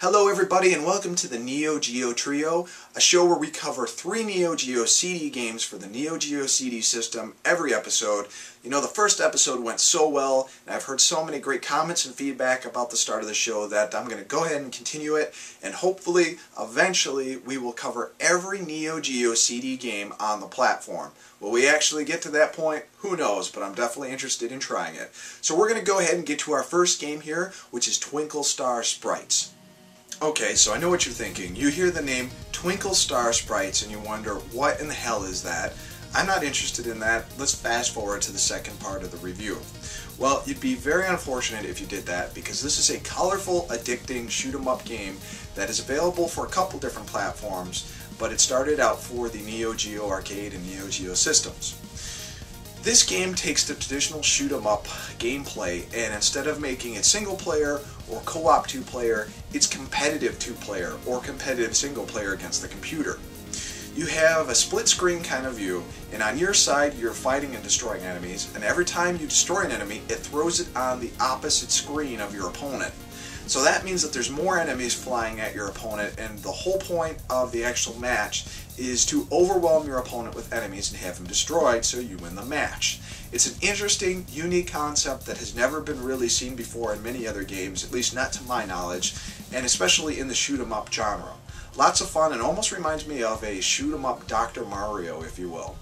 Hello everybody and welcome to the Neo Geo Trio, a show where we cover 3 Neo Geo CD games for the Neo Geo CD system every episode. You know, the first episode went so well, and I've heard so many great comments and feedback about the start of the show that I'm going to go ahead and continue it, and hopefully, eventually, we will cover every Neo Geo CD game on the platform. Will we actually get to that point? Who knows, but I'm definitely interested in trying it. So we're going to go ahead and get to our first game here, which is Twinkle Star Sprites. Okay, so I know what you're thinking. You hear the name Twinkle Star Sprites and you wonder, what in the hell is that? I'm not interested in that. Let's fast forward to the second part of the review. Well, you'd be very unfortunate if you did that, because this is a colorful, addicting shoot-'em-up game that is available for a couple different platforms, but it started out for the Neo Geo Arcade and Neo Geo systems. This game takes the traditional shoot-'em-up gameplay, and instead of making it single-player or co-op 2-player, it's competitive 2-player or competitive single-player against the computer. You have a split-screen kind of view, and on your side you're fighting and destroying enemies, and every time you destroy an enemy, it throws it on the opposite screen of your opponent. So that means that there's more enemies flying at your opponent, and the whole point of the actual match is to overwhelm your opponent with enemies and have him destroyed so you win the match. It's an interesting, unique concept that has never been really seen before in many other games, at least not to my knowledge, and especially in the shoot-'em-up genre. Lots of fun, and almost reminds me of a shoot-'em-up Dr. Mario, if you will.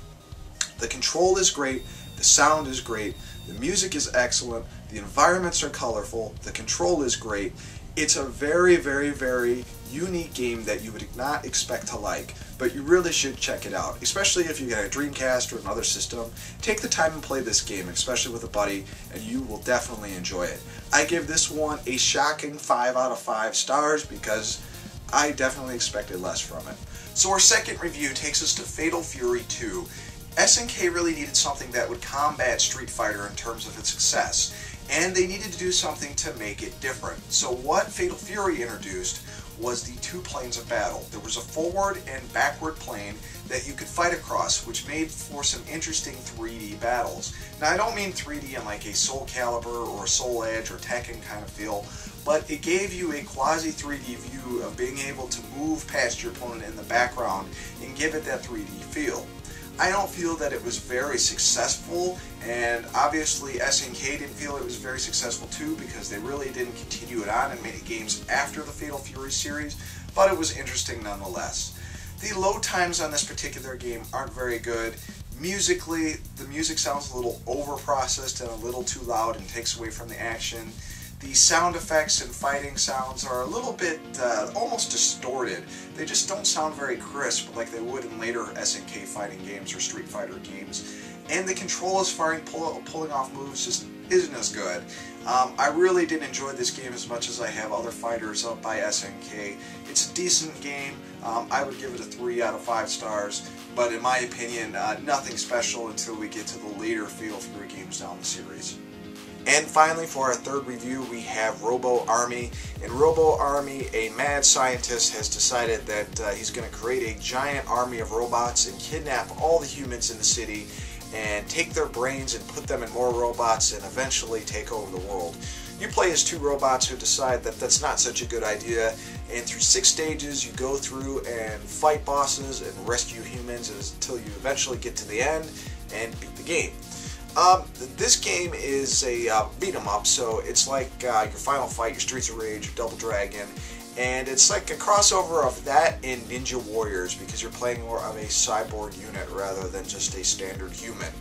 The control is great, the sound is great, the music is excellent, the environments are colorful, the control is great. It's a very, very, very unique game that you would not expect to like, but you really should check it out, especially if you got a Dreamcast or another system. Take the time and play this game, especially with a buddy, and you will definitely enjoy it. I give this one a shocking 5 out of 5 stars because I definitely expected less from it. So our second review takes us to Fatal Fury 2. SNK really needed something that would combat Street Fighter in terms of its success, and they needed to do something to make it different. So what Fatal Fury introduced was the 2 planes of battle. There was a forward and backward plane that you could fight across, which made for some interesting 3D battles. Now, I don't mean 3D in like a Soul Calibur or Soul Edge or Tekken kind of feel, but it gave you a quasi 3D view of being able to move past your opponent in the background and give it that 3D feel. I don't feel that it was very successful, and obviously SNK didn't feel it was very successful too, because they really didn't continue it on in many games after the Fatal Fury series, but it was interesting nonetheless. The load times on this particular game aren't very good. Musically, the music sounds a little over-processed and a little too loud and takes away from the action. The sound effects and fighting sounds are a little bit almost distorted. They just don't sound very crisp like they would in later SNK fighting games or Street Fighter games. And the control as far as pulling off moves just isn't as good. I really didn't enjoy this game as much as I have other fighters up by SNK. It's a decent game. I would give it a 3 out of 5 stars, but in my opinion, nothing special until we get to the later Fatal Fury games down the series. And finally, for our third review, we have Robo Army. In Robo Army, a mad scientist has decided that he's going to create a giant army of robots and kidnap all the humans in the city and take their brains and put them in more robots and eventually take over the world. You play as 2 robots who decide that that's not such a good idea, and through 6 stages you go through and fight bosses and rescue humans until you eventually get to the end and beat the game. This game is a beat 'em up, so it's like your Final Fight, your Streets of Rage, your Double Dragon, and it's like a crossover of that and Ninja Warriors, because you're playing more of a cyborg unit rather than just a standard human.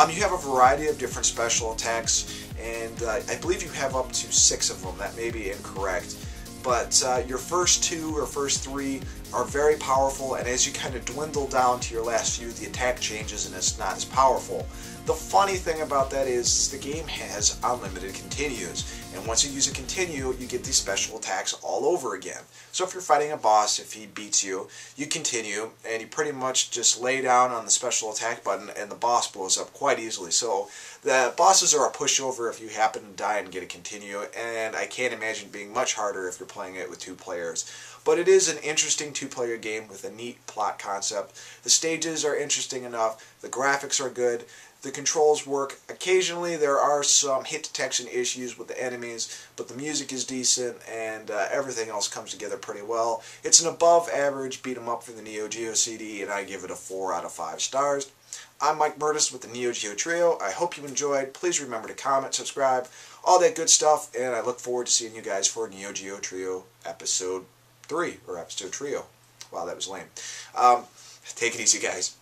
You have a variety of different special attacks, and I believe you have up to 6 of them. That may be incorrect. But your first 2 or first 3 are very powerful, and as you kind of dwindle down to your last few, the attack changes and it's not as powerful. The funny thing about that is the game has unlimited continues, and once you use a continue, you get these special attacks all over again. So if you're fighting a boss, if he beats you, you continue, and you pretty much just lay down on the special attack button, and the boss blows up quite easily. So the bosses are a pushover if you happen to die and get a continue, and I can't imagine being much harder if you're playing it with 2 players. But it is an interesting two-player game with a neat plot concept. The stages are interesting enough, the graphics are good, the controls work. Occasionally there are some hit detection issues with the enemies, but the music is decent and everything else comes together pretty well. It's an above average beat 'em up for the Neo Geo CD, and I give it a 4 out of 5 stars. I'm Mike Murtis with the Neo Geo Trio. I hope you enjoyed. Please remember to comment, subscribe, all that good stuff, and I look forward to seeing you guys for Neo Geo Trio Episode 3, or Episode Trio. Wow, that was lame. Take it easy, guys.